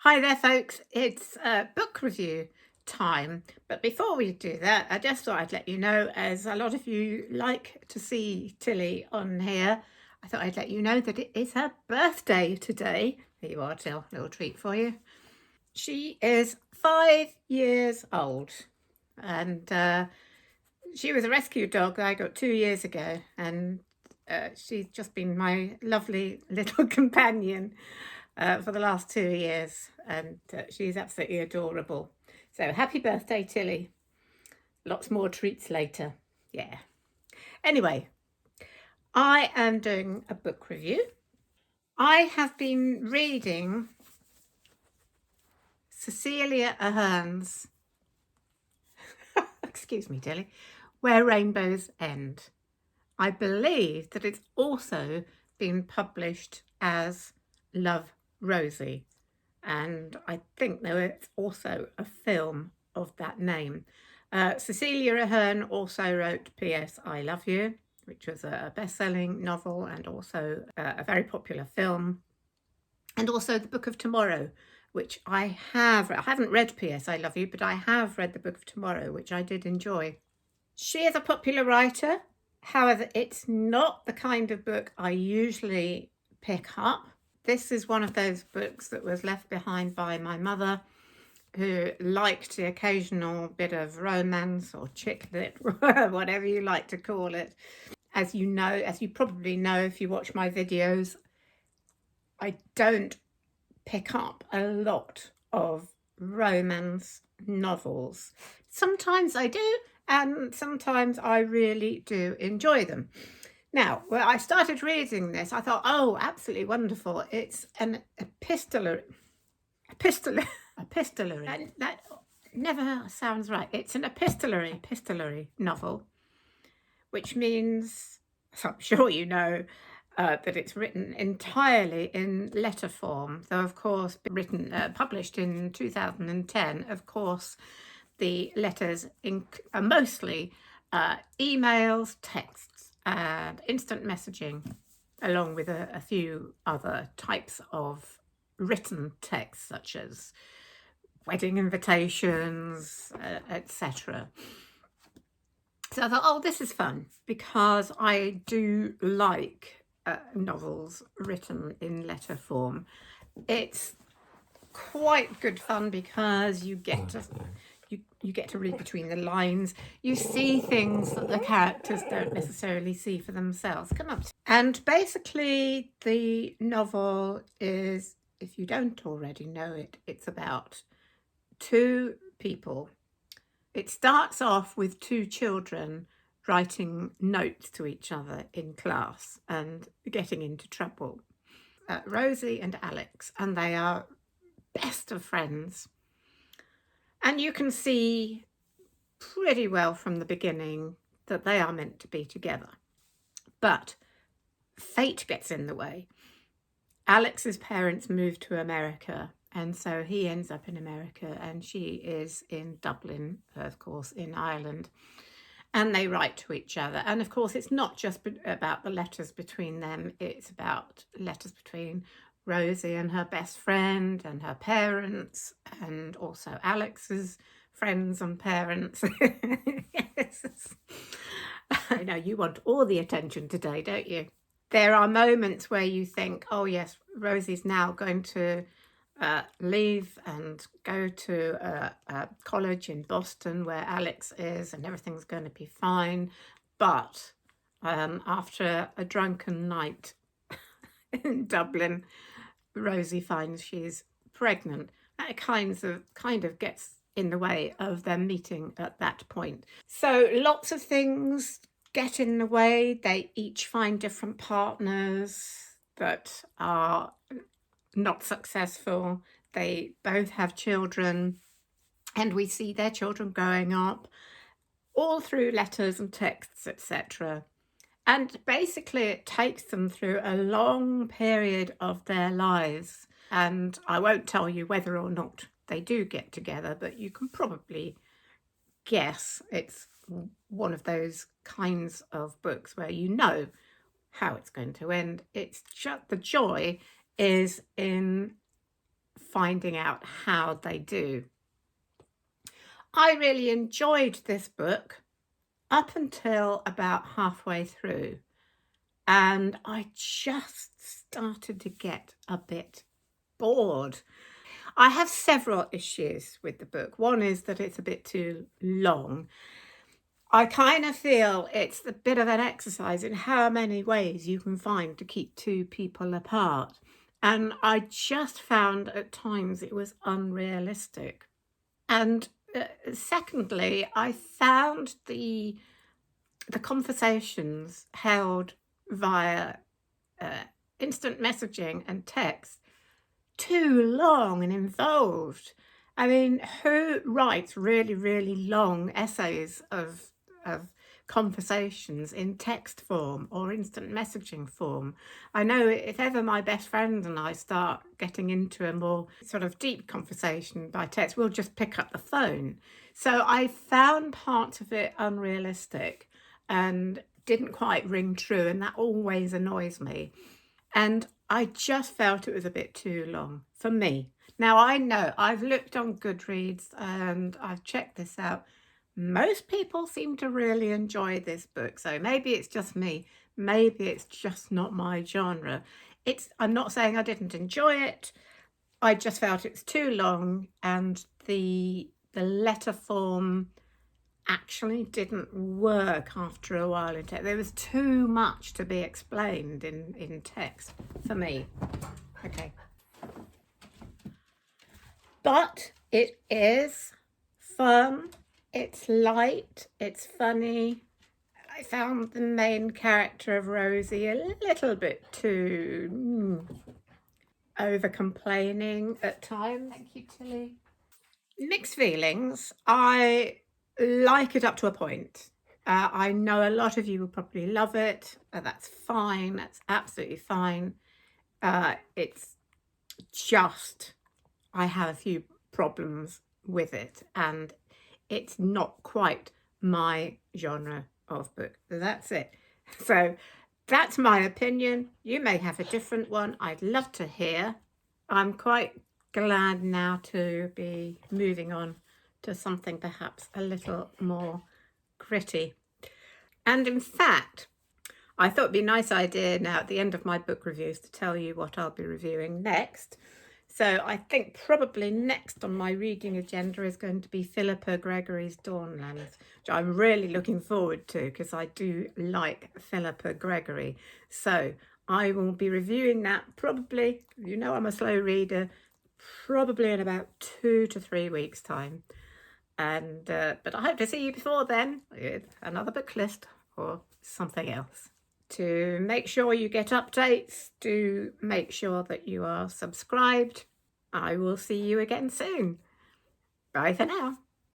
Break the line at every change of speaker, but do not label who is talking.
Hi there, folks. It's book review time. But before we do that, I just thought I'd let you know, as a lot of you like to see Tilly on here, I thought I'd let you know that it is her birthday today. Here you are, Till, little treat for you. She is 5 years old, and she was a rescue dog that I got 2 years ago, and she's just been my lovely little companion for the last 2 years, and she's absolutely adorable. So happy birthday, Tilly. Lots more treats later. Yeah. Anyway, I am doing a book review. I have been reading Cecilia Ahern's, excuse me, Tilly, Where Rainbows End. I believe that it's also been published as Love, Rosie. And I think there is also a film of that name. Cecilia Ahern also wrote P.S. I Love You, which was a best-selling novel and also a very popular film. And also The Book of Tomorrow, which I haven't read P.S. I Love You, but I have read The Book of Tomorrow, which I did enjoy. She is a popular writer. However, it's not the kind of book I usually pick up. This is one of those books that was left behind by my mother, who liked the occasional bit of romance or chick lit, whatever you like to call it. As you know, as you probably know if you watch my videos, I don't pick up a lot of romance novels. Sometimes I do, and sometimes I really do enjoy them. Now, when I started reading this, I thought, oh, absolutely wonderful. It's an epistolary. That never sounds right. It's an epistolary novel, which means, so I'm sure you know, that it's written entirely in letter form, though of course published in 2010. Of course, the letters are mostly emails, texts, and instant messaging, along with a few other types of written text, such as wedding invitations, etc. So I thought, oh, this is fun, because I do like novels written in letter form. It's quite good fun because you get to read between the lines. You see things that the characters don't necessarily see for themselves. Come up. And basically the novel is, if you don't already know it, it's about two people. It starts off with two children writing notes to each other in class and getting into trouble. Rosie and Alex, and they are best of friends. And you can see pretty well from the beginning that they are meant to be together. But fate gets in the way. Alex's parents moved to America, and so he ends up in America, and she is in Dublin, of course, in Ireland. And they write to each other. And of course, it's not just about the letters between them, it's about letters between Rosie and her best friend and her parents, and also Alex's friends and parents. Yes. I know you want all the attention today, don't you? There are moments where you think, oh yes, Rosie's now going to leave and go to a college in Boston where Alex is, and everything's going to be fine. But after a drunken night in Dublin, Rosie finds she's pregnant. That kind of gets in the way of them meeting at that point. So lots of things get in the way. They each find different partners that are not successful. They both have children, and we see their children growing up all through letters and texts, etc. And basically it takes them through a long period of their lives. And I won't tell you whether or not they do get together, but you can probably guess it's one of those kinds of books where you know how it's going to end. It's just the joy is in finding out how they do. I really enjoyed this book up until about halfway through, and I just started to get a bit bored. I have several issues with the book. One is that it's a bit too long. I kind of feel it's a bit of an exercise in how many ways you can find to keep two people apart. And I just found at times it was unrealistic. And secondly, I found the conversations held via instant messaging and text too long and involved. I mean, who writes really, really long essays of conversations in text form or instant messaging form? I know if ever my best friend and I start getting into a more sort of deep conversation by text, we'll just pick up the phone. So I found parts of it unrealistic and didn't quite ring true, and that always annoys me. And I just felt it was a bit too long for me. Now, I know I've looked on Goodreads and I've checked this out. Most people seem to really enjoy this book. So maybe it's just me. Maybe it's just not my genre. I'm not saying I didn't enjoy it. I just felt it's too long, and the letter form actually didn't work after a while in text. There was too much to be explained in text for me. Okay. But it is fun, it's light, it's funny. I found the main character of Rosie a little bit too over-complaining at times. Thank you, Tilly. Mixed feelings. I like it up to a point. I know a lot of you will probably love it. That's fine. That's absolutely fine. It's just, I have a few problems with it, and it's not quite my genre of book. That's it. So that's my opinion. You may have a different one. I'd love to hear. I'm quite glad now to be moving on to something perhaps a little more gritty. And in fact, I thought it'd be a nice idea now at the end of my book reviews to tell you what I'll be reviewing next. So I think probably next on my reading agenda is going to be Philippa Gregory's Dawnlands, which I'm really looking forward to because I do like Philippa Gregory. So I will be reviewing that probably, you know I'm a slow reader, probably in about 2 to 3 weeks' time. And but I hope to see you before then with another book list or something else. To make sure you get updates, do make sure that you are subscribed. I will see you again soon. Bye for now.